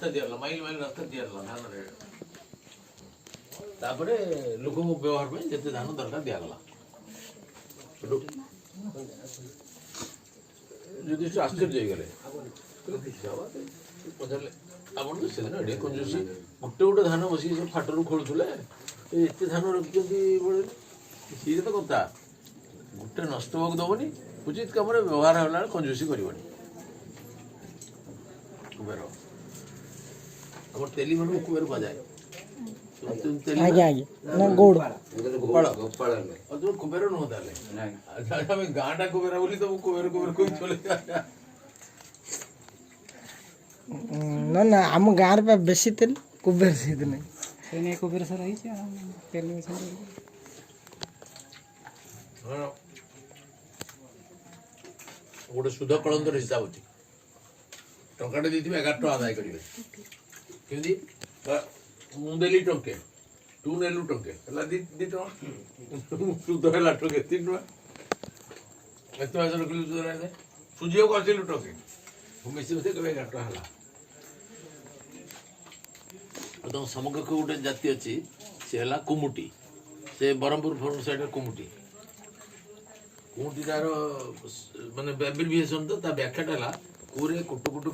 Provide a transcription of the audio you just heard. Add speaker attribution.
Speaker 1: रास्ता दिया mile mile रास्ता दिया धान रेट तापरे लोक व्यवहार पे जिते धान दरकार दिगला युधिष्ठिर आश्चर्य गले पचारे आप से दिन कंजूसी गोटे गोटे धान बस फाटरू खोलुले एत धान रखिंट सी तो कथा गोटे नष्ट होगा दबनी उचित कम व्यवहार है कंजूसी करबनी कुबेर आम तेली मन कुबेर कह जाए कुबेर नुह गाँटा कुबेर बोली तो कुबेर कुबेर कोई चले
Speaker 2: ना ना आम गाँव रे बेसी तेल कुबेर से नहीं
Speaker 3: कुबेर सर तेल
Speaker 1: गोटे सुध कलंदर हिसाब अच्छी टाटे दी 11 टଙ୍କା आदाय करेंगे केमती मुदेली टंके तू नेलु टंके दी सुध है टंके 3 टଙ୍କା एत पैसा रखिलु सुध सुझी को आसिलु टंके मिसी मिसे कभी 11 टଙ୍କା है समकक्ष गोटे जाति अच्छी सी है कुमुटी से ब्रह्मपुर साइड कुमुटी कुमुटीटार माने एब्रिविएशन तो व्याख्याटा है कुरे कुटु कुटु